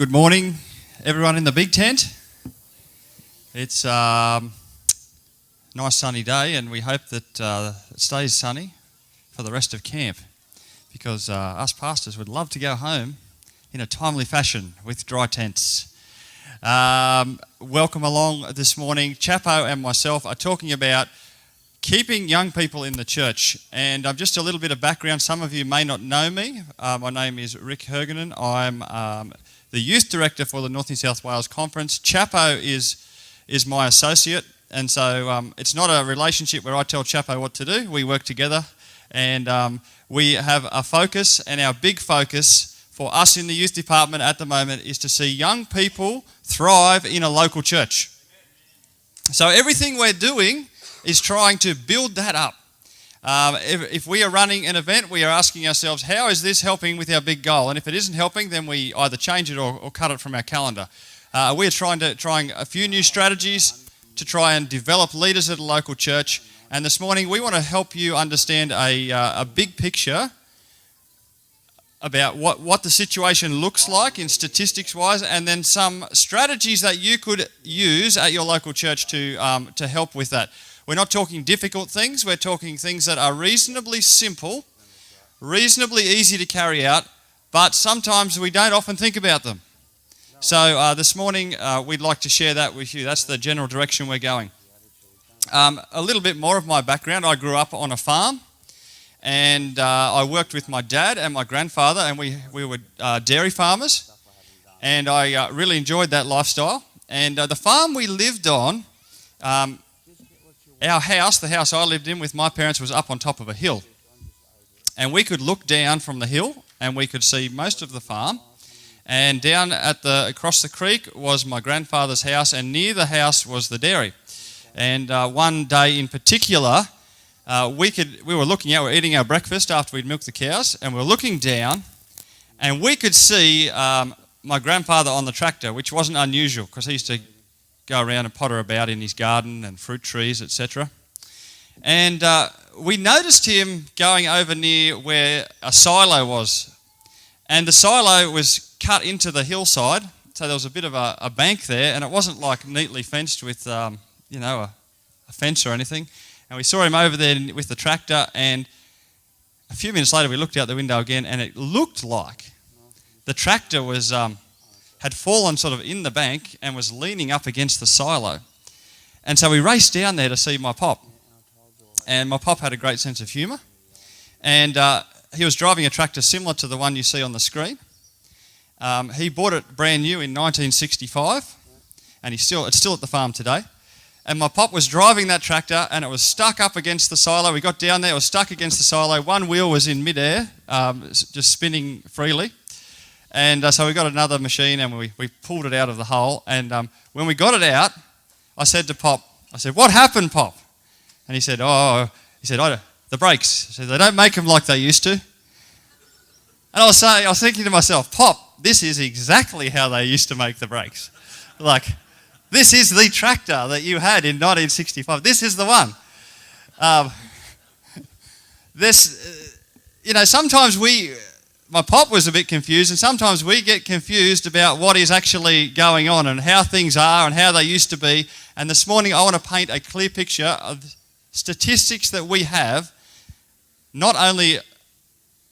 Good morning, everyone in the big tent. It's a nice sunny day, and we hope that it stays sunny for the rest of camp, because us pastors would love to go home in a timely fashion with dry tents. Welcome along this morning. Chappo and myself are talking about keeping young people in the church. And just a little bit of background. Some of you may not know me. My name is Rick Hergenen. I'm the youth director for the North and South Wales Conference. Chappo is my associate. And so it's not a relationship where I tell Chappo what to do. We work together. And we have a focus, and our big focus for us in the youth department at the moment is to see young people thrive in a local church. So everything we're doing is trying to build that up. If we are running an event, we are asking ourselves, how is this helping with our big goal? And if it isn't helping, then we either change it or cut it from our calendar. We are trying a few new strategies to try and develop leaders at a local church. And this morning, we want to help you understand a big picture about what the situation looks like in statistics-wise, and then some strategies that you could use at your local church to help with that. We're not talking difficult things, we're talking things that are reasonably simple, reasonably easy to carry out, but sometimes we don't often think about them. So this morning we'd like to share that with you. That's the general direction we're going. A little bit more of my background. I grew up on a farm, and I worked with my dad and my grandfather, and we were dairy farmers, and I really enjoyed that lifestyle. And the farm we lived on, our house, the house I lived in with my parents, was up on top of a hill. And we could look down from the hill and we could see most of the farm. And down across the creek was my grandfather's house, and near the house was the dairy. And one day in particular, we were looking out, we were eating our breakfast after we'd milked the cows, and we were looking down, and we could see my grandfather on the tractor, which wasn't unusual because he used to go around and potter about in his garden and fruit trees, etc. And we noticed him going over near where a silo was. And the silo was cut into the hillside, so there was a bit of a bank there, and it wasn't like neatly fenced with, a fence or anything. And we saw him over there with the tractor, and a few minutes later we looked out the window again, and it looked like the tractor was had fallen sort of in the bank and was leaning up against the silo. And so we raced down there to see my pop. And my pop had a great sense of humour. And he was driving a tractor similar to the one you see on the screen. He bought it brand new in 1965, and it's still at the farm today. And my pop was driving that tractor, and it was stuck up against the silo. We got down there, it was stuck against the silo. One wheel was in midair, just spinning freely. And so we got another machine, and we pulled it out of the hole. And when we got it out, I said to Pop, "What happened, Pop?" And he said, the brakes. I said, "They don't make them like they used to." And I was thinking to myself, "Pop, this is exactly how they used to make the brakes. Like, this is the tractor that you had in 1965. This is the one." Sometimes my pop was a bit confused, and sometimes we get confused about what is actually going on and how things are and how they used to be. And this morning I want to paint a clear picture of statistics that we have, not only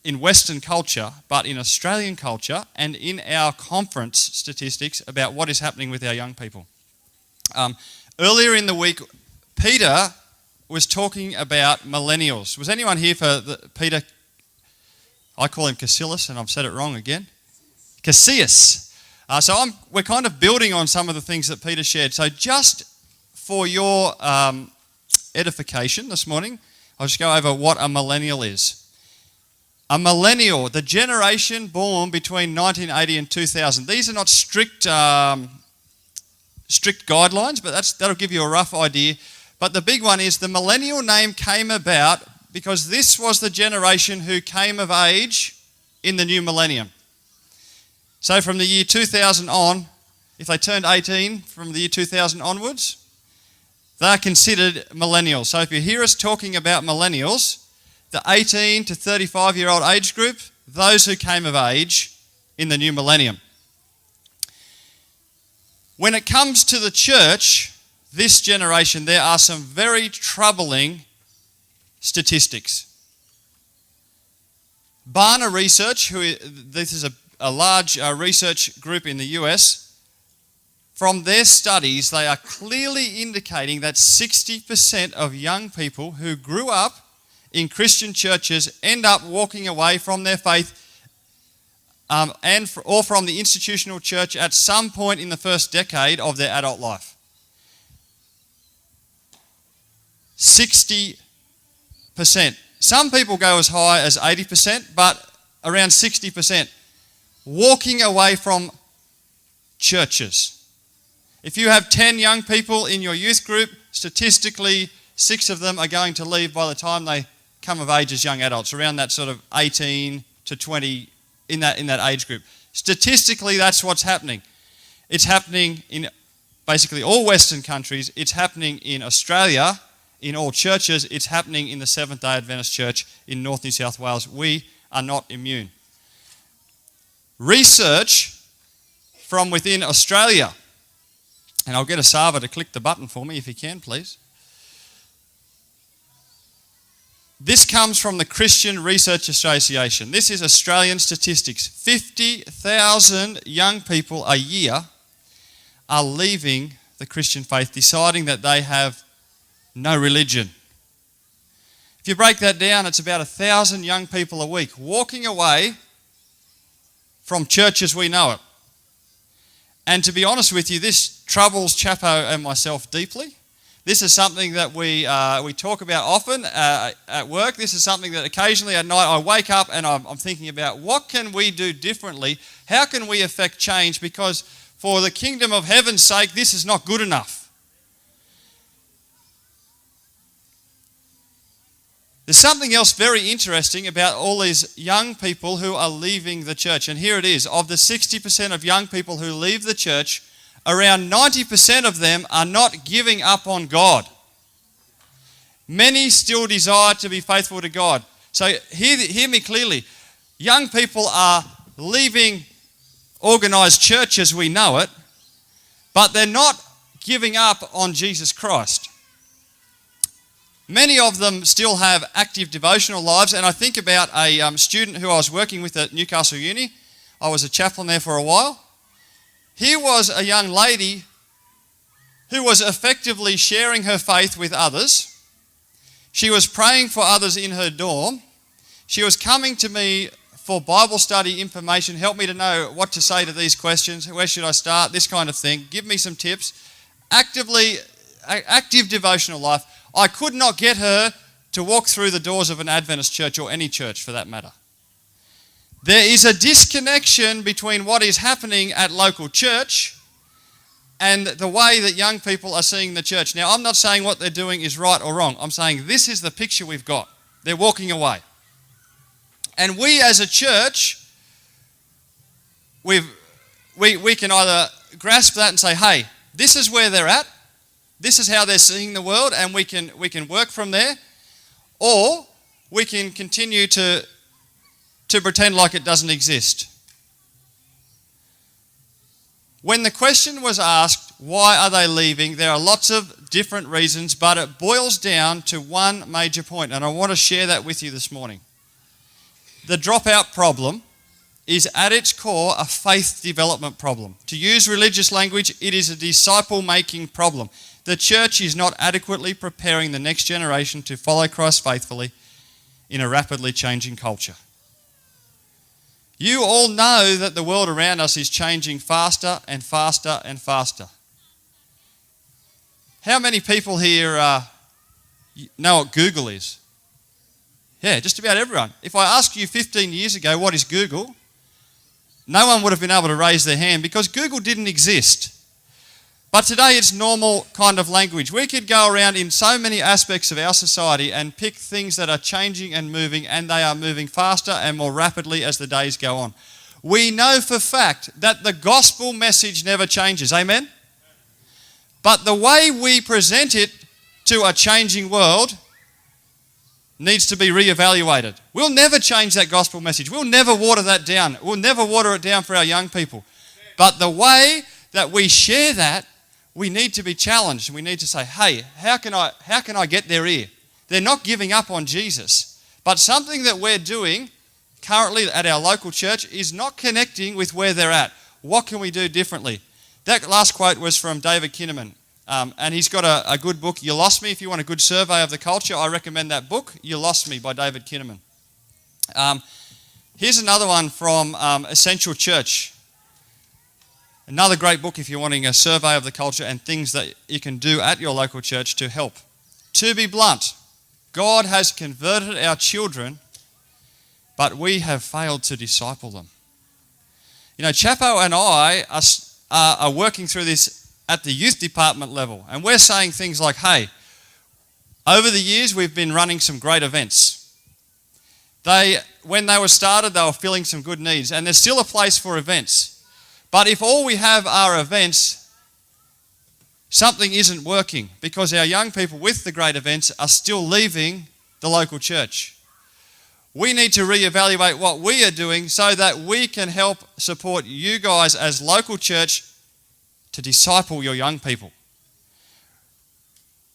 in Western culture, but in Australian culture and in our conference statistics about what is happening with our young people. Earlier in the week, Peter was talking about millennials. Was anyone here for Peter? I call him Cassius, and I've said it wrong again. Cassius. We're kind of building on some of the things that Peter shared. So just for your edification this morning, I'll just go over what a millennial is. A millennial, the generation born between 1980 and 2000. These are not strict guidelines, but that'll give you a rough idea. But the big one is the millennial name came about because this was the generation who came of age in the new millennium. So from the year 2000 on, if they turned 18 from the year 2000 onwards, they're considered millennials. So if you hear us talking about millennials, the 18 to 35-year-old age group, those who came of age in the new millennium. When it comes to the church, this generation, there are some very troubling statistics. Barna Research, this is a large research group in the US, from their studies, they are clearly indicating that 60% of young people who grew up in Christian churches end up walking away from their faith or from the institutional church at some point in the first decade of their adult life. 60%. Some people go as high as 80%, but around 60% walking away from churches. If you have 10 young people in your youth group, statistically 6 of them are going to leave by the time they come of age as young adults, around that sort of 18 to 20, in that age group. Statistically, that's what's happening. It's happening in basically all Western countries. It's happening in Australia, in all churches. It's happening in the Seventh-day Adventist Church in North New South Wales. We are not immune. Research from within Australia, and I'll get Asava to click the button for me if he can, please. This comes from the Christian Research Association. This is Australian statistics. 50,000 young people a year are leaving the Christian faith, deciding that they have no religion. If you break that down, it's about 1,000 young people a week walking away from church as we know it. And to be honest with you, this troubles Chappo and myself deeply. This is something that we talk about often at work. This is something that occasionally at night I wake up and I'm thinking about, what can we do differently? How can we affect change? Because for the kingdom of heaven's sake, this is not good enough. There's something else very interesting about all these young people who are leaving the church. And here it is. Of the 60% of young people who leave the church, around 90% of them are not giving up on God. Many still desire to be faithful to God. So hear me clearly. Young people are leaving organised church as we know it, but they're not giving up on Jesus Christ. Many of them still have active devotional lives, and I think about a student who I was working with at Newcastle Uni. I was a chaplain there for a while. Here was a young lady who was effectively sharing her faith with others. She was praying for others in her dorm. She was coming to me for Bible study information, help me to know what to say to these questions, where should I start, this kind of thing, give me some tips. Active devotional life. I could not get her to walk through the doors of an Adventist church or any church for that matter. There is a disconnection between what is happening at local church and the way that young people are seeing the church. Now, I'm not saying what they're doing is right or wrong. I'm saying this is the picture we've got. They're walking away. And we as a church, we can either grasp that and say, hey, this is where they're at. This is how they're seeing the world, and we can work from there. Or we can continue to pretend like it doesn't exist. When the question was asked, why are they leaving, there are lots of different reasons, but it boils down to one major point, and I want to share that with you this morning. The dropout problem is at its core a faith development problem. To use religious language, it is a disciple-making problem. The church is not adequately preparing the next generation to follow Christ faithfully in a rapidly changing culture. You all know that the world around us is changing faster and faster and faster. How many people here know what Google is? Yeah, just about everyone. If I asked you 15 years ago, what is Google? No one would have been able to raise their hand because Google didn't exist. But today it's normal kind of language. We could go around in so many aspects of our society and pick things that are changing and moving, and they are moving faster and more rapidly as the days go on. We know for fact that the gospel message never changes. Amen? But the way we present it to a changing world needs to be reevaluated. We'll never change that gospel message. We'll never water that down. We'll never water it down for our young people. But the way that we share that, we need to be challenged. We need to say, hey, how can I get their ear? They're not giving up on Jesus. But something that we're doing currently at our local church is not connecting with where they're at. What can we do differently? That last quote was from David Kinnaman. And he's got a good book, You Lost Me. If you want a good survey of the culture, I recommend that book, You Lost Me by David Kinnaman. Here's another one from Essential Church. Another great book if you're wanting a survey of the culture and things that you can do at your local church to help. To be blunt, God has converted our children, but we have failed to disciple them. You know, Chappo and I are working through this at the youth department level, and we're saying things like, hey, over the years we've been running some great events. When they were started, they were filling some good needs, and there's still a place for events. But if all we have are events, something isn't working, because our young people with the great events are still leaving the local church. We need to reevaluate what we are doing so that we can help support you guys as local church to disciple your young people.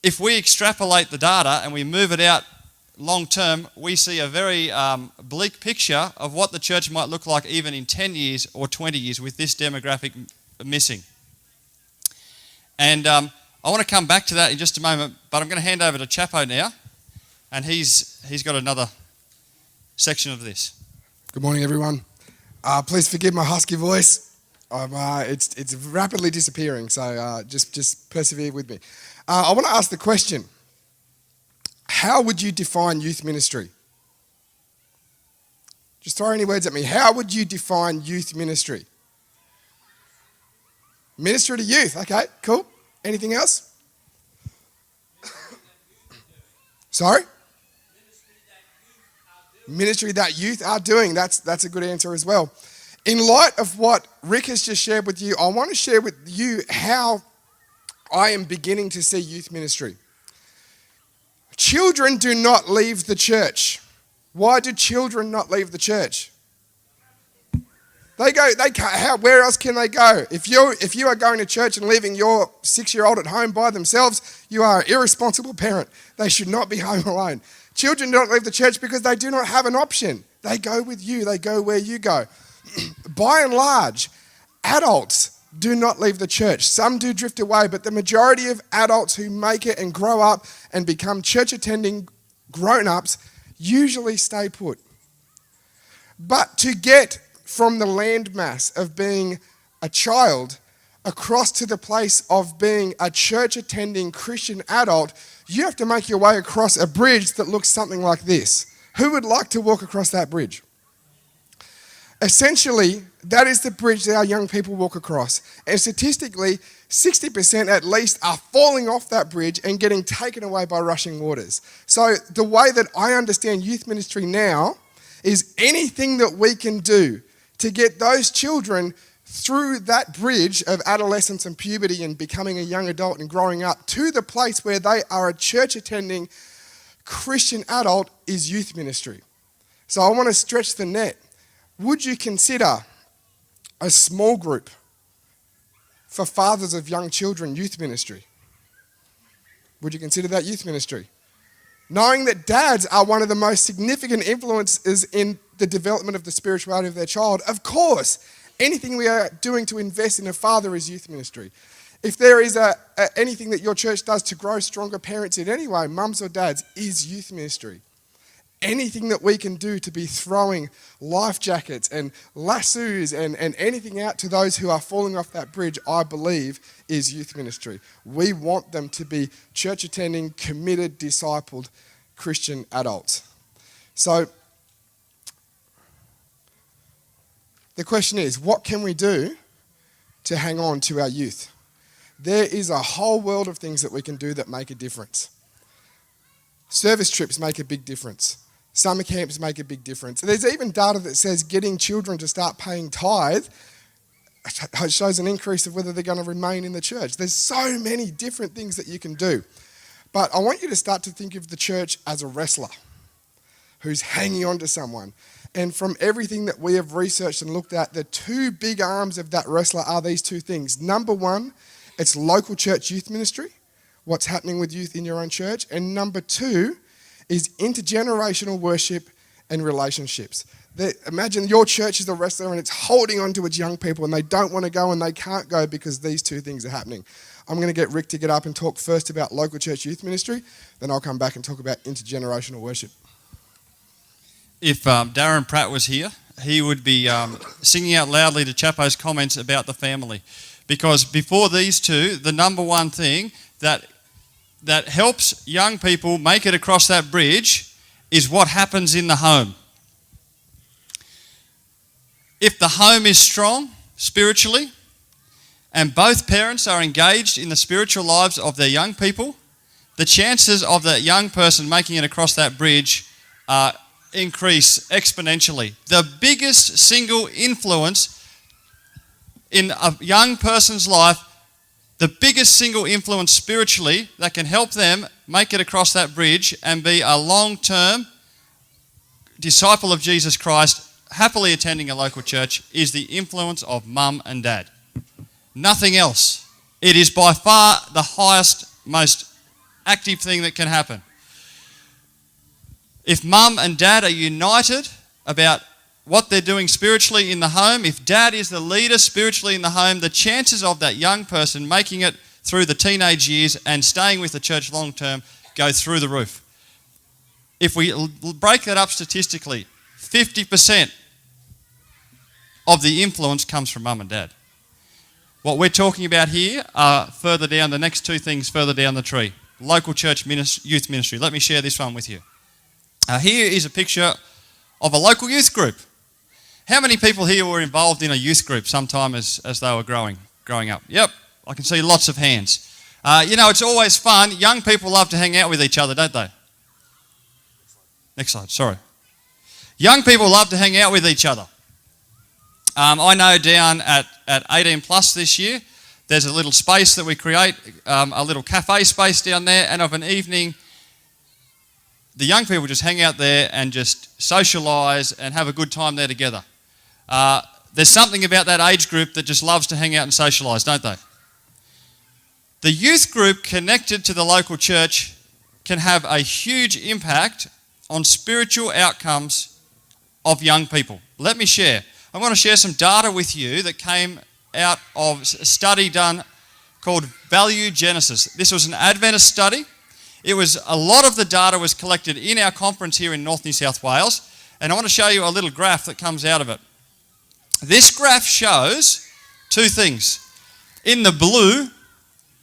If we extrapolate the data and we move it out long term, we see a very bleak picture of what the church might look like even in 10 years or 20 years with this demographic missing. And I want to come back to that in just a moment, but I'm going to hand over to Chappo now, and he's got another section of this. Good morning, everyone. Please forgive my husky voice. It's rapidly disappearing, so just persevere with me. I want to ask the question, how would you define youth ministry? Just throw any words at me. How would you define youth ministry? Ministry to youth. Okay, cool. Anything else? Sorry? Ministry that youth are doing. That's a good answer as well. In light of what Rick has just shared with you, I want to share with you how I am beginning to see youth ministry. Children do not leave the church. Why do children not leave the church? They can't. Where else can they go? If you are going to church and leaving your 6-year-old at home by themselves, you are an irresponsible parent. They should not be home alone. Children don't leave the church because they do not have an option. They go with you. They go where you go. By and large, adults do not leave the church. Some do drift away, but the majority of adults who make it and grow up and become church-attending grown-ups usually stay put. But to get from the landmass of being a child across to the place of being a church-attending Christian adult, you have to make your way across a bridge that looks something like this. Who would like to walk across that bridge? Essentially, that is the bridge that our young people walk across. And statistically, 60% at least are falling off that bridge and getting taken away by rushing waters. So the way that I understand youth ministry now is anything that we can do to get those children through that bridge of adolescence and puberty and becoming a young adult and growing up to the place where they are a church-attending Christian adult is youth ministry. So I want to stretch the net. Would you consider a small group for fathers of young children youth ministry? Would you consider that youth ministry? Knowing that dads are one of the most significant influences in the development of the spirituality of their child, of course, anything we are doing to invest in a father is youth ministry. If there is anything that your church does to grow stronger parents in any way, mums or dads, is youth ministry. Anything that we can do to be throwing life jackets and lassos and anything out to those who are falling off that bridge, I believe, is youth ministry. We want them to be church-attending, committed, discipled Christian adults. So the question is, what can we do to hang on to our youth? There is a whole world of things that we can do that make a difference. Service trips make a big difference. Summer camps make a big difference. There's even data that says getting children to start paying tithe shows an increase of whether they're going to remain in the church. There's so many different things that you can do. But I want you to start to think of the church as a wrestler who's hanging on to someone. And from everything that we have researched and looked at, the two big arms of that wrestler are these two things. Number one, it's local church youth ministry, what's happening with youth in your own church. And number two is intergenerational worship and relationships. Imagine your church is a wrestler and it's holding on to its young people and they don't want to go and they can't go because these two things are happening. I'm going to get Rick to get up and talk first about local church youth ministry, then I'll come back and talk about intergenerational worship. If Darren Pratt was here, he would be singing out loudly to Chappo's comments about the family. Because before these two, the number one thing that helps young people make it across that bridge is what happens in the home. If the home is strong spiritually, and both parents are engaged in the spiritual lives of their young people, the chances of that young person making it across that bridge increase exponentially. The biggest single influence in a young person's life, the biggest single influence spiritually that can help them make it across that bridge and be a long-term disciple of Jesus Christ, happily attending a local church, is the influence of mum and dad. Nothing else. It is by far the highest, most active thing that can happen. If mum and dad are united about what they're doing spiritually in the home, if dad is the leader spiritually in the home, the chances of that young person making it through the teenage years and staying with the church long term go through the roof. If we break that up statistically, 50% of the influence comes from mum and dad. What we're talking about here are further down, the next two things further down the tree. Local church youth ministry. Let me share this one with you. Here is a picture of a local youth group. How many people here were involved in a youth group sometime as they were growing up? Yep, I can see lots of hands. It's always fun. Young people love to hang out with each other, don't they? Next slide, sorry. Young people love to hang out with each other. I know down at 18 plus this year, there's a little space that we create, a little cafe space down there, and of an evening, the young people just hang out there and just socialise and have a good time there together. There's something about that age group that just loves to hang out and socialise, don't they? The youth group connected to the local church can have a huge impact on spiritual outcomes of young people. Let me share. I'm going to share some data with you that came out of a study done called Value Genesis. This was an Adventist study. A lot of the data was collected in our conference here in North New South Wales, and I want to show you a little graph that comes out of it. This graph shows two things. In the blue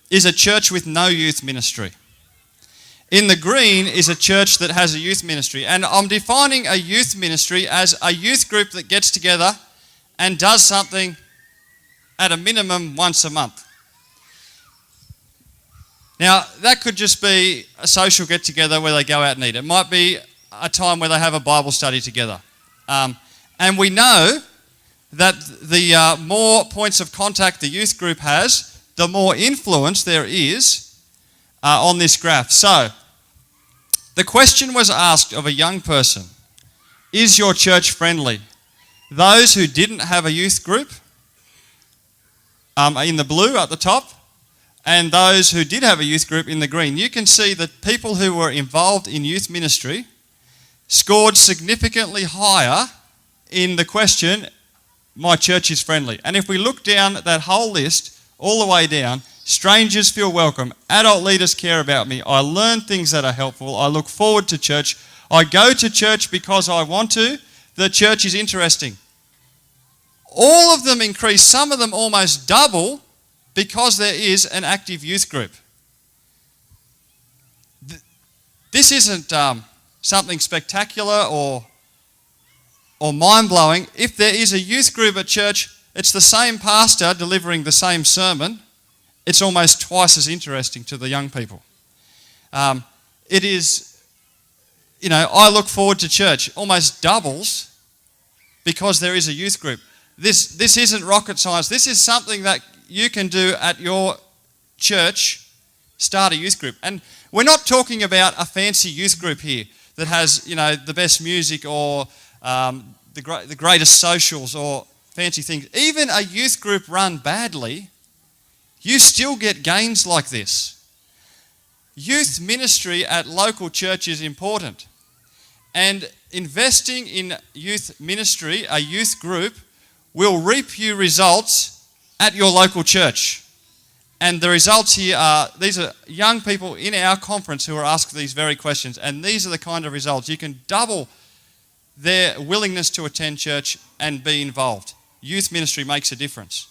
is a church with no youth ministry. In the green is a church that has a youth ministry. And I'm defining a youth ministry as a youth group that gets together and does something at a minimum once a month. Now, that could just be a social get-together where they go out and eat. It might be a time where they have a Bible study together. And we know that the more points of contact the youth group has, the more influence there is on this graph. So, the question was asked of a young person, is your church friendly? Those who didn't have a youth group in the blue at the top, and those who did have a youth group in the green. You can see that people who were involved in youth ministry scored significantly higher in the question, my church is friendly. And if we look down that whole list, all the way down, strangers feel welcome, adult leaders care about me, I learn things that are helpful, I look forward to church, I go to church because I want to, the church is interesting. All of them increase, some of them almost double, because there is an active youth group. This isn't something spectacular or mind-blowing. If there is a youth group at church, it's the same pastor delivering the same sermon. It's almost twice as interesting to the young people. It is, I look forward to church, almost doubles because there is a youth group. This isn't rocket science. This is something that you can do at your church, start a youth group. And we're not talking about a fancy youth group here that has, the best music or the greatest socials or fancy things. Even a youth group run badly, you still get gains like this. Youth ministry at local church is important. And investing in youth ministry, a youth group, will reap you results at your local church. And the results here are, these are young people in our conference who are asked these very questions. And these are the kind of results. You can double their willingness to attend church and be involved. Youth ministry makes a difference.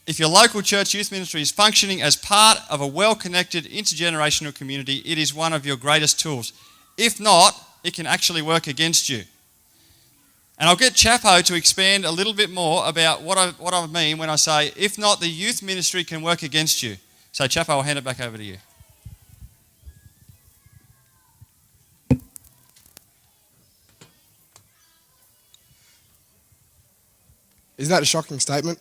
If your local church youth ministry is functioning as part of a well-connected intergenerational community, it is one of your greatest tools. If not, it can actually work against you. And I'll get Chappo to expand a little bit more about what I mean when I say, if not, the youth ministry can work against you. So Chappo, I'll hand it back over to you. Is that a shocking statement?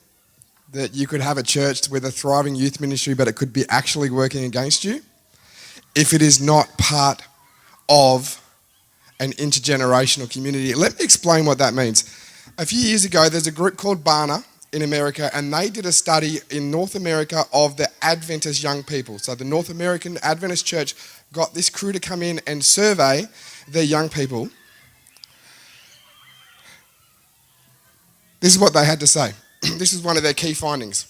That you could have a church with a thriving youth ministry, but it could be actually working against you if it is not part of an intergenerational community. Let me explain what that means. A few years ago, there's a group called Barna in America, and they did a study in North America of the Adventist young people. So the North American Adventist Church got this crew to come in and survey their young people. This is what they had to say. This is one of their key findings.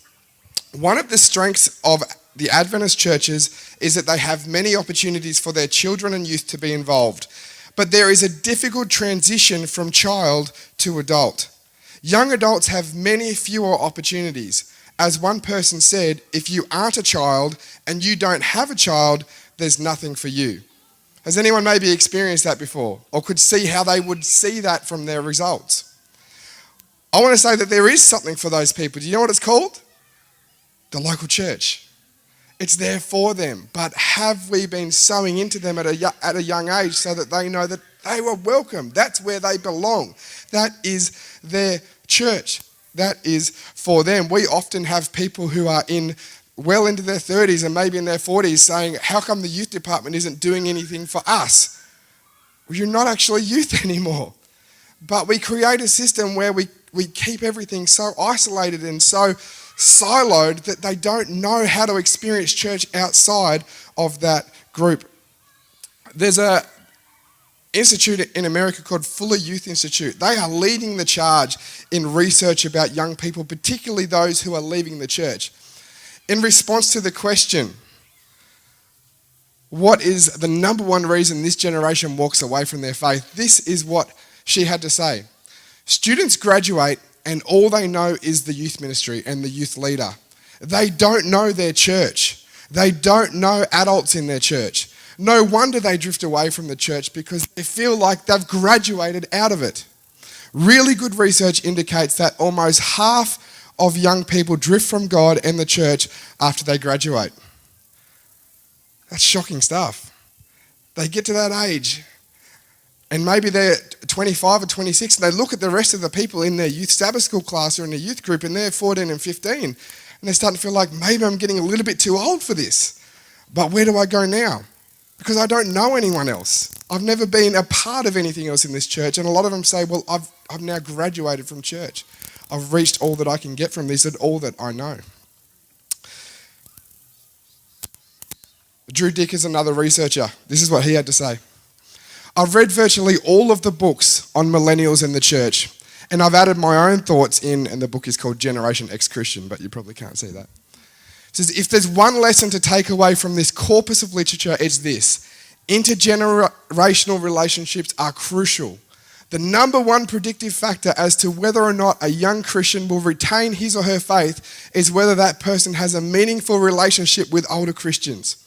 One of the strengths of the Adventist churches is that they have many opportunities for their children and youth to be involved. But there is a difficult transition from child to adult. Young adults have many fewer opportunities. As one person said, if you aren't a child and you don't have a child, there's nothing for you. Has anyone maybe experienced that before, or could see how they would see that from their results? I want to say that there is something for those people. Do you know what it's called? The local church. It's there for them. But have we been sowing into them at a young age so that they know that they were welcome? That's where they belong. That is their church. That is for them. We often have people who are well into their 30s and maybe in their 40s saying, how come the youth department isn't doing anything for us? Well, you're not actually youth anymore. But we create a system where we keep everything so isolated and so siloed that they don't know how to experience church outside of that group. There's an institute in America called Fuller Youth Institute. They are leading the charge in research about young people, particularly those who are leaving the church. In response to the question, what is the number one reason this generation walks away from their faith? This is what she had to say. Students graduate and all they know is the youth ministry and the youth leader. They don't know their church. They don't know adults in their church. No wonder they drift away from the church because they feel like they've graduated out of it. Really good research indicates that almost half of young people drift from God and the church after they graduate. That's shocking stuff. They get to that age and maybe they're 25 or 26 and they look at the rest of the people in their youth Sabbath school class or in a youth group and they're 14 and 15 and they're starting to feel like maybe I'm getting a little bit too old for this. But where do I go now? Because I don't know anyone else. I've never been a part of anything else in this church, and a lot of them say, well, I've now graduated from church. I've reached all that I can get from this and all that I know. Drew Dick is another researcher. This is what he had to say. I've read virtually all of the books on millennials in the church, and I've added my own thoughts in, and the book is called Generation Ex-Christian, but you probably can't see that. It says, if there's one lesson to take away from this corpus of literature, it's this. Intergenerational relationships are crucial. The number one predictive factor as to whether or not a young Christian will retain his or her faith is whether that person has a meaningful relationship with older Christians.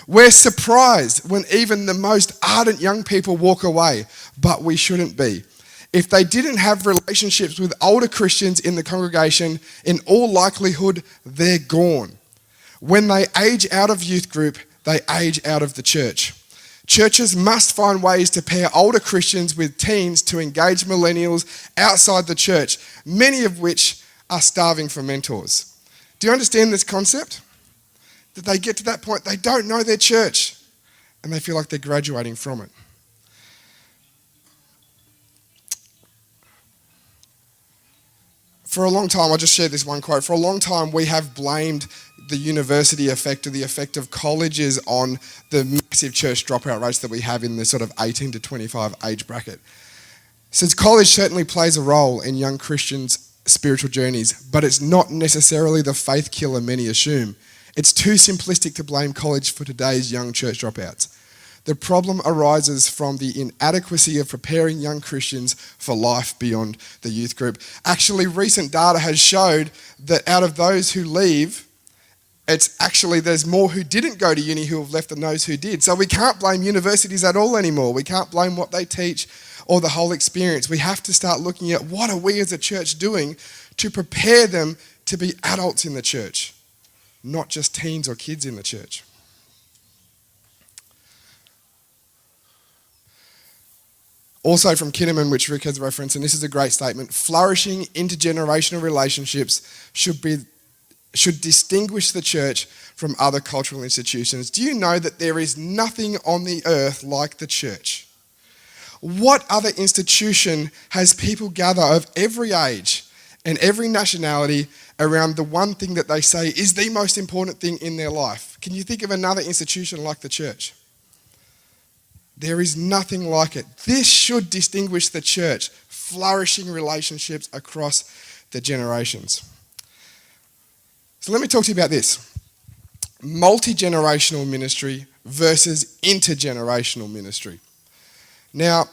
We're surprised when even the most ardent young people walk away, but we shouldn't be. If they didn't have relationships with older Christians in the congregation, in all likelihood, they're gone. When they age out of youth group, they age out of the church. Churches must find ways to pair older Christians with teens to engage millennials outside the church, many of which are starving for mentors. Do you understand this concept? That they get to that point, they don't know their church, and they feel like they're graduating from it. For a long time, I'll just share this one quote. For a long time, we have blamed the university effect or the effect of colleges on the massive church dropout rates that we have in the sort of 18 to 25 age bracket. Since college certainly plays a role in young Christians' spiritual journeys, but it's not necessarily the faith killer many assume. It's too simplistic to blame college for today's young church dropouts. The problem arises from the inadequacy of preparing young Christians for life beyond the youth group. Actually, recent data has showed that out of those who leave, there's more who didn't go to uni who have left than those who did. So we can't blame universities at all anymore. We can't blame what they teach or the whole experience. We have to start looking at what are we as a church doing to prepare them to be adults in the church, not just teens or kids in the church. Also from Kinnaman, which Rick has referenced, and this is a great statement, flourishing intergenerational relationships should distinguish the church from other cultural institutions. Do you know that there is nothing on the earth like the church? What other institution has people gather of every age and every nationality around the one thing that they say is the most important thing in their life? Can you think of another institution like the church? There is nothing like it. This should distinguish the church, flourishing relationships across the generations. So let me talk to you about this. Multi-generational ministry versus intergenerational ministry. Now,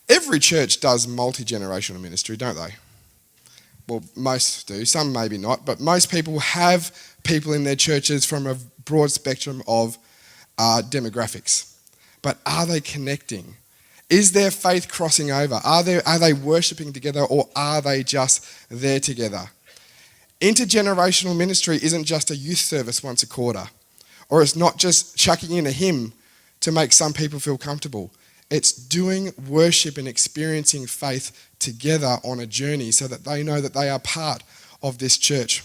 every church does multi-generational ministry, don't they? Well, most do, some maybe not, but most people have people in their churches from a broad spectrum of demographics. But are they connecting? Is their faith crossing over? Are they worshipping together, or are they just there together? Intergenerational ministry isn't just a youth service once a quarter, or it's not just chucking in a hymn to make some people feel comfortable. It's doing worship and experiencing faith together on a journey so that they know that they are part of this church.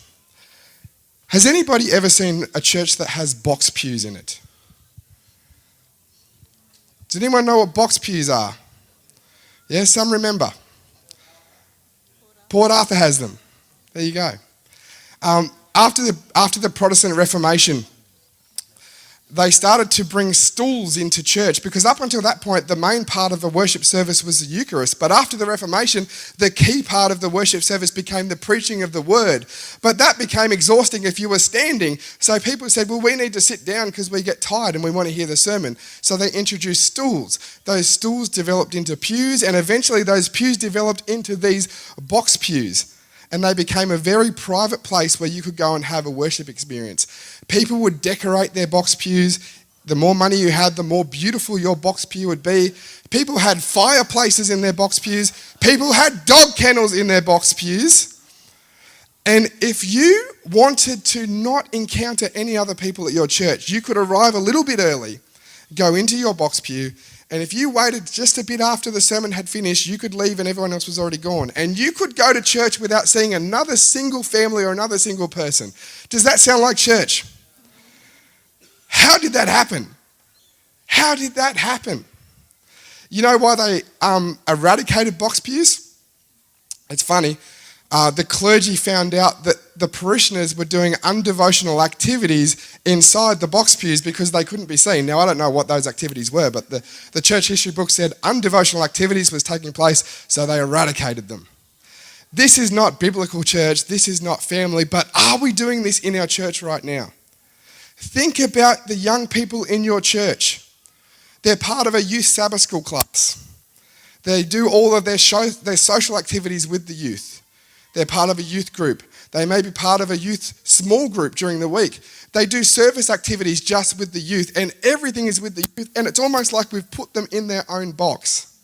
Has anybody ever seen a church that has box pews in it? Does anyone know what box pews are? Yeah, some remember. Port Arthur has them. There you go. After the Protestant Reformation, they started to bring stools into church, because up until that point, the main part of the worship service was the Eucharist. But after the Reformation, the key part of the worship service became the preaching of the word. But that became exhausting if you were standing. So people said, well, we need to sit down because we get tired and we want to hear the sermon. So they introduced stools. Those stools developed into pews, and eventually those pews developed into these box pews. And they became a very private place where you could go and have a worship experience. People would decorate their box pews. The more money you had, the more beautiful your box pew would be. People had fireplaces in their box pews. People had dog kennels in their box pews. And if you wanted to not encounter any other people at your church, you could arrive a little bit early, go into your box pew, and if you waited just a bit after the sermon had finished, you could leave and everyone else was already gone. And you could go to church without seeing another single family or another single person. Does that sound like church? How did that happen? How did that happen? You know why they eradicated box pews? It's funny. The clergy found out that the parishioners were doing undevotional activities inside the box pews because they couldn't be seen. Now, I don't know what those activities were, but the church history book said undevotional activities was taking place, so they eradicated them. This is not biblical church. This is not family, but are we doing this in our church right now? Think about the young people in your church. They're part of a youth Sabbath school class. They do all of their social activities with the youth. They're part of a youth group. They may be part of a youth small group during the week. They do service activities just with the youth, and everything is with the youth, and it's almost like we've put them in their own box.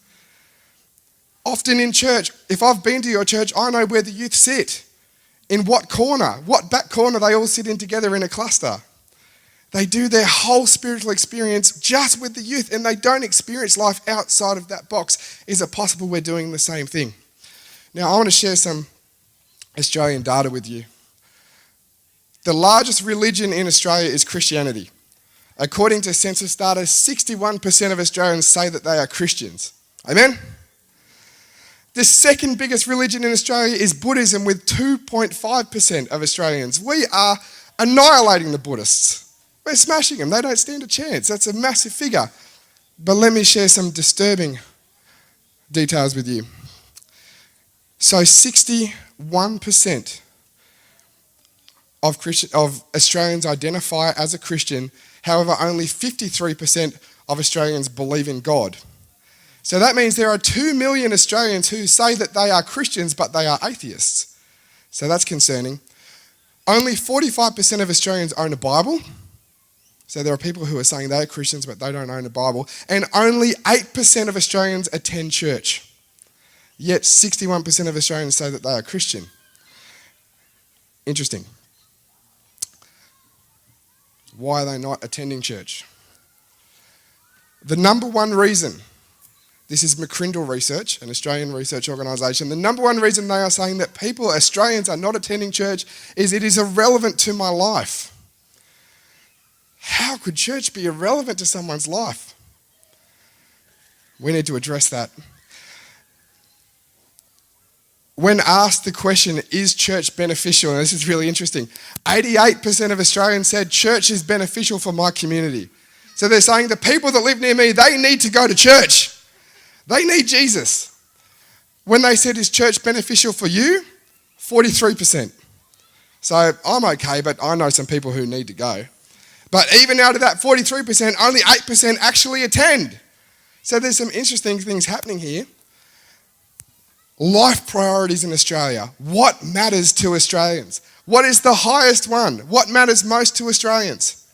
Often in church, if I've been to your church, I know where the youth sit. In what corner, what back corner they all sit in together in a cluster. They do their whole spiritual experience just with the youth, and they don't experience life outside of that box. Is it possible we're doing the same thing? Now, I want to share some Australian data with you. The largest religion in Australia is Christianity. According to census data, 61% of Australians say that they are Christians. Amen? The second biggest religion in Australia is Buddhism with 2.5% of Australians. We are annihilating the Buddhists. We're smashing them. They don't stand a chance. That's a massive figure. But let me share some disturbing details with you. So 61% of Australians identify as a Christian. However, only 53% of Australians believe in God. So that means there are 2 million Australians who say that they are Christians, but they are atheists. So that's concerning. Only 45% of Australians own a Bible. So there are people who are saying they are Christians, but they don't own a Bible. And only 8% of Australians attend church. Yet 61% of Australians say that they are Christian. Interesting. Why are they not attending church? The number one reason, this is McCrindle Research, an Australian research organisation, the number one reason they are saying that Australians are not attending church is it is irrelevant to my life. How could church be irrelevant to someone's life? We need to address that. When asked the question, is church beneficial? And this is really interesting. 88% of Australians said church is beneficial for my community. So they're saying the people that live near me, they need to go to church. They need Jesus. When they said, is church beneficial for you? 43%. So I'm okay, but I know some people who need to go. But even out of that 43%, only 8% actually attend. So there's some interesting things happening here. Life priorities in Australia. What matters to Australians? What is the highest one? What matters most to Australians?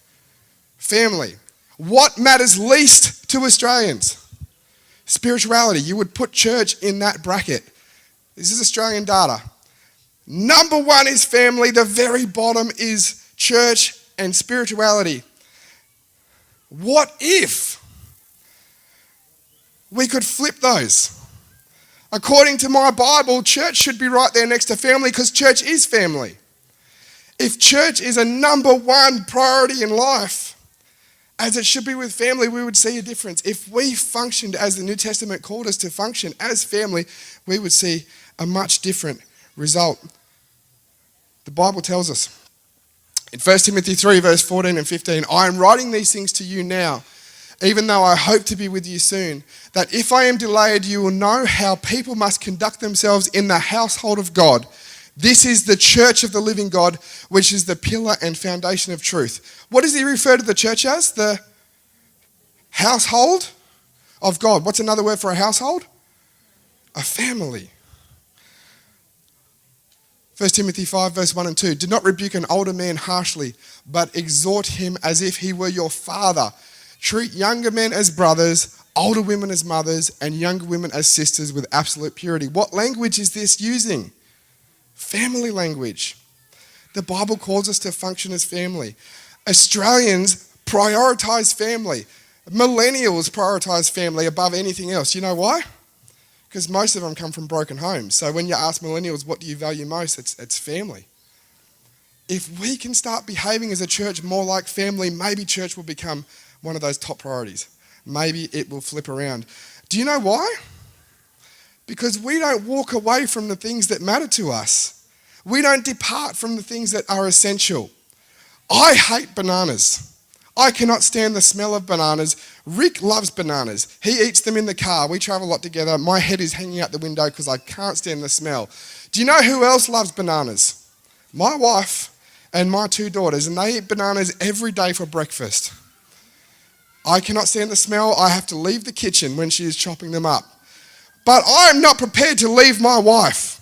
Family. What matters least to Australians? Spirituality. You would put church in that bracket. This is Australian data. Number one is family. The very bottom is church and spirituality. What if we could flip those? According to my Bible, church should be right there next to family because church is family. If church is a number one priority in life, as it should be with family, we would see a difference. If we functioned as the New Testament called us to function as family, we would see a much different result. The Bible tells us in 1 Timothy 3, verse 14 and 15, I am writing these things to you now, even though I hope to be with you soon, that if I am delayed, you will know how people must conduct themselves in the household of God. This is the church of the living God, which is the pillar and foundation of truth. What does he refer to the church as? The household of God. What's another word for a household? A family. 1 Timothy 5, verse 1 and 2. Do not rebuke an older man harshly, but exhort him as if he were your father. Treat younger men as brothers, older women as mothers, and younger women as sisters with absolute purity. What language is this using? Family language. The Bible calls us to function as family. Australians prioritise family. Millennials prioritise family above anything else. You know why? Because most of them come from broken homes. So when you ask millennials, what do you value most? It's family. If we can start behaving as a church more like family, maybe church will become one of those top priorities. Maybe it will flip around. Do you know why? Because we don't walk away from the things that matter to us. We don't depart from the things that are essential. I hate bananas. I cannot stand the smell of bananas. Rick loves bananas. He eats them in the car. We travel a lot together. My head is hanging out the window because I can't stand the smell. Do you know who else loves bananas? My wife and my 2 daughters, and they eat bananas every day for breakfast. I cannot stand the smell. I have to leave the kitchen when she is chopping them up. But I'm not prepared to leave my wife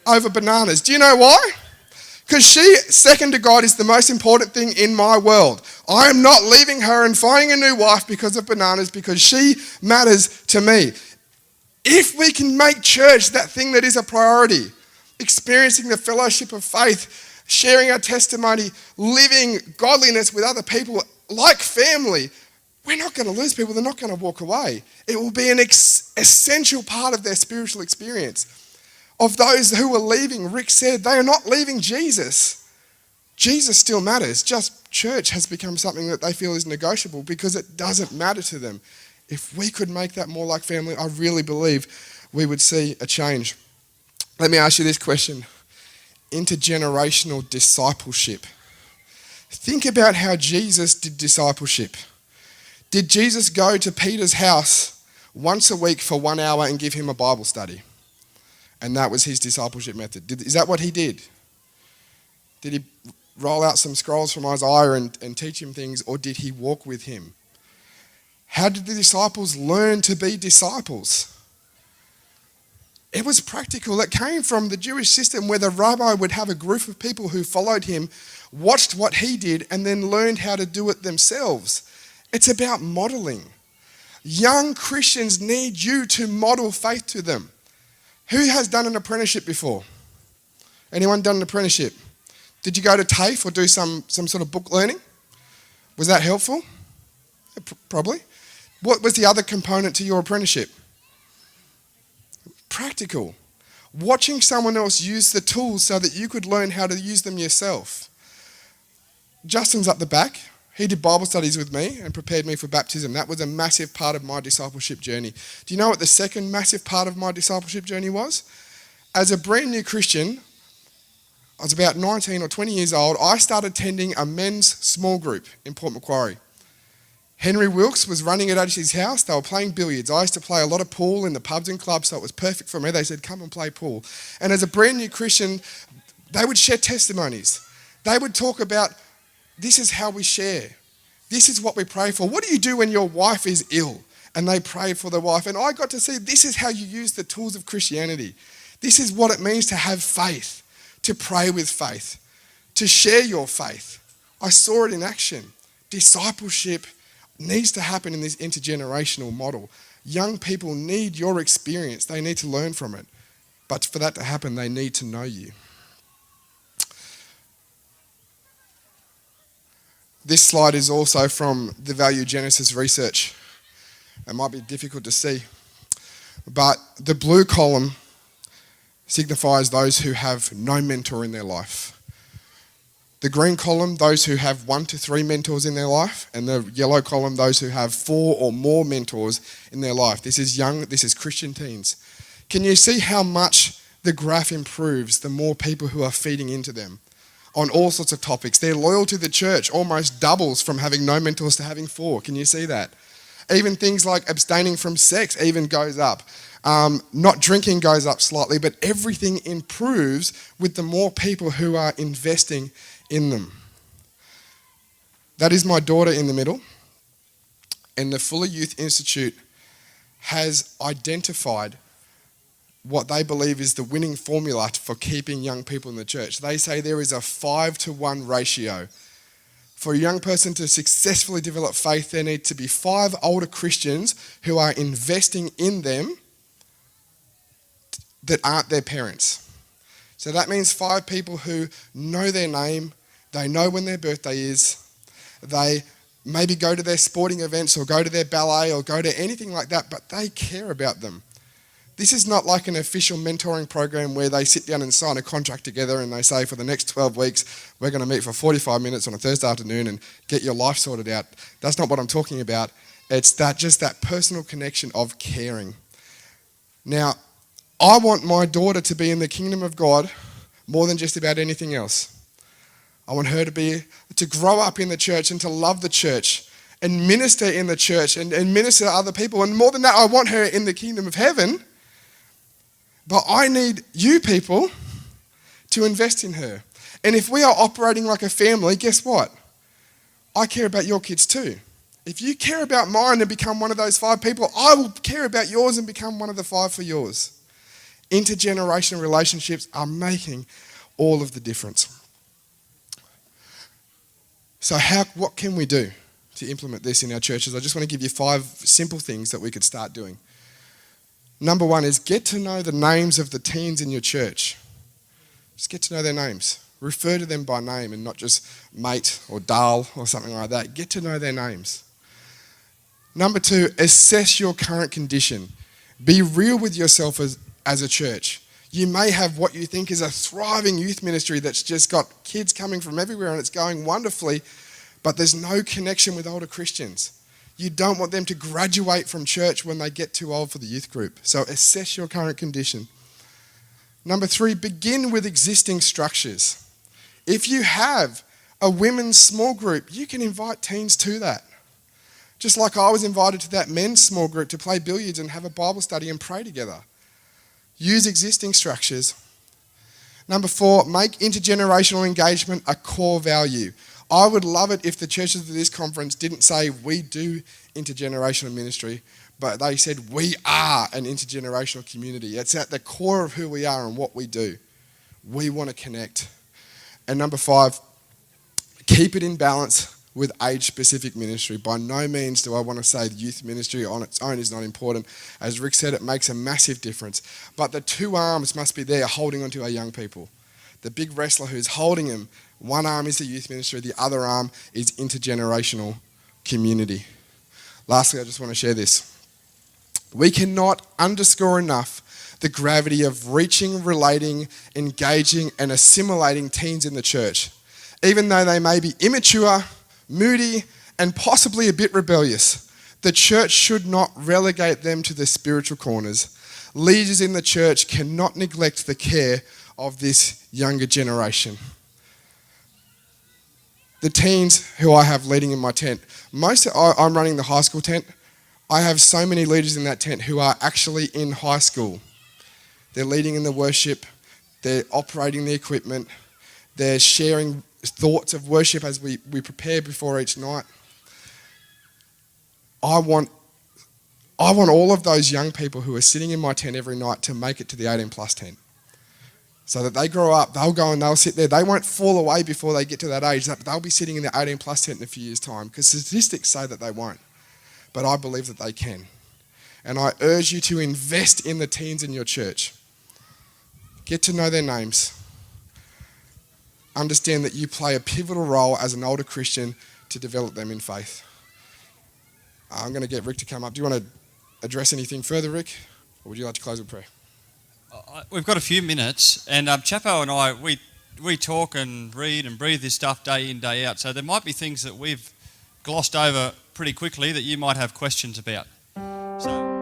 over bananas. Do you know why? Because she, second to God, is the most important thing in my world. I am not leaving her and finding a new wife because of bananas, because she matters to me. If we can make church that thing that is a priority, experiencing the fellowship of faith, sharing our testimony, living godliness with other people like family, we're not going to lose people. They're not going to walk away. It will be an essential part of their spiritual experience. Of those who are leaving, Rick said, they are not leaving Jesus. Jesus still matters. Just church has become something that they feel is negotiable because it doesn't matter to them. If we could make that more like family, I really believe we would see a change. Let me ask you this question. Intergenerational discipleship. Think about how Jesus did discipleship. Did Jesus go to Peter's house once a week for 1 hour and give him a Bible study? And that was his discipleship method. Is that what he did? Did he roll out some scrolls from Isaiah and teach him things, or did he walk with him? How did the disciples learn to be disciples? It was practical. It came from the Jewish system where the rabbi would have a group of people who followed him, watched what he did, and then learned how to do it themselves. It's about modeling. Young Christians need you to model faith to them. Who has done an apprenticeship before? Anyone done an apprenticeship? Did you go to TAFE or do some sort of book learning? Was that helpful? Probably. What was the other component to your apprenticeship? Practical. Watching someone else use the tools so that you could learn how to use them yourself. Justin's up the back. He did Bible studies with me and prepared me for baptism. That was a massive part of my discipleship journey. Do you know what the second massive part of my discipleship journey was? As a brand new Christian, I was about 19 or 20 years old, I started attending a men's small group in Port Macquarie. Henry Wilkes was running it at his house. They were playing billiards. I used to play a lot of pool in the pubs and clubs, so it was perfect for me. They said, come and play pool. And as a brand new Christian, they would share testimonies. They would talk about, this is how we share. This is what we pray for. What do you do when your wife is ill? And they prayed for their wife. And I got to see, this is how you use the tools of Christianity. This is what it means to have faith, to pray with faith, to share your faith. I saw it in action. Discipleship needs to happen in this intergenerational model. Young people need your experience. They need to learn from it. But for that to happen, they need to know you. This slide is also from the Value Genesis research. It might be difficult to see. But the blue column signifies those who have no mentor in their life. The green column, those who have 1 to 3 mentors in their life. And the yellow column, those who have 4 or more mentors in their life. This is Christian teens. Can you see how much the graph improves the more people who are feeding into them on all sorts of topics? Their loyalty to the church almost doubles from having no mentors to having 4. Can you see that? Even things like abstaining from sex even goes up. Not drinking goes up slightly, but everything improves with the more people who are investing in them. That is my daughter in the middle. And the Fuller Youth Institute has identified what they believe is the winning formula for keeping young people in the church. They say there is a 5-to-1 ratio. For a young person to successfully develop faith, there need to be 5 older Christians who are investing in them that aren't their parents. So that means 5 people who know their name, they know when their birthday is, they maybe go to their sporting events or go to their ballet or go to anything like that, but they care about them. This is not like an official mentoring program where they sit down and sign a contract together and they say for the next 12 weeks, we're going to meet for 45 minutes on a Thursday afternoon and get your life sorted out. That's not what I'm talking about. It's just that personal connection of caring. Now, I want my daughter to be in the kingdom of God more than just about anything else. I want her to grow up in the church and to love the church and minister in the church and minister to other people. And more than that, I want her in the kingdom of heaven. But I need you people to invest in her. And if we are operating like a family, guess what? I care about your kids too. If you care about mine and become one of those 5 people, I will care about yours and become one of the 5 for yours. Intergenerational relationships are making all of the difference. So what can we do to implement this in our churches? I just want to give you 5 simple things that we could start doing. Number 1 is get to know the names of the teens in your church. Just get to know their names. Refer to them by name and not just mate or Dal or something like that. Get to know their names. Number 2, assess your current condition. Be real with yourself as a church. You may have what you think is a thriving youth ministry that's just got kids coming from everywhere and it's going wonderfully, but there's no connection with older Christians. You don't want them to graduate from church when they get too old for the youth group. So assess your current condition. Number 3, begin with existing structures. If you have a women's small group, you can invite teens to that. Just like I was invited to that men's small group to play billiards and have a Bible study and pray together. Use existing structures. Number 4, make intergenerational engagement a core value. I would love it if the churches of this conference didn't say we do intergenerational ministry, but they said we are an intergenerational community. It's at the core of who we are and what we do. We want to connect. And number 5, keep it in balance with age-specific ministry. By no means do I want to say youth ministry on its own is not important. As Rick said, it makes a massive difference. But the 2 arms must be there holding onto our young people. The big wrestler who's holding them, one arm is the youth ministry, the other arm is intergenerational community. Lastly, I just want to share this. We cannot underscore enough the gravity of reaching, relating, engaging, and assimilating teens in the church. Even though they may be immature, moody, and possibly a bit rebellious, the church should not relegate them to the spiritual corners. Leaders in the church cannot neglect the care of this younger generation. The teens who I have leading in my tent, I'm running the high school tent. I have so many leaders in that tent who are actually in high school. They're leading in the worship, they're operating the equipment, they're sharing thoughts of worship as we prepare before each night. I want all of those young people who are sitting in my tent every night to make it to the 18 plus tent. So that they grow up, they'll go and they'll sit there. They won't fall away before they get to that age. They'll be sitting in the 18 plus tent in a few years' time, because statistics say that they won't. But I believe that they can. And I urge you to invest in the teens in your church. Get to know their names. Understand that you play a pivotal role as an older Christian to develop them in faith. I'm going to get Rick to come up. Do you want to address anything further, Rick? Or would you like to close with prayer? We've got a few minutes, and Chappo and I, we talk and read and breathe this stuff day in, day out. So there might be things that we've glossed over pretty quickly that you might have questions about. So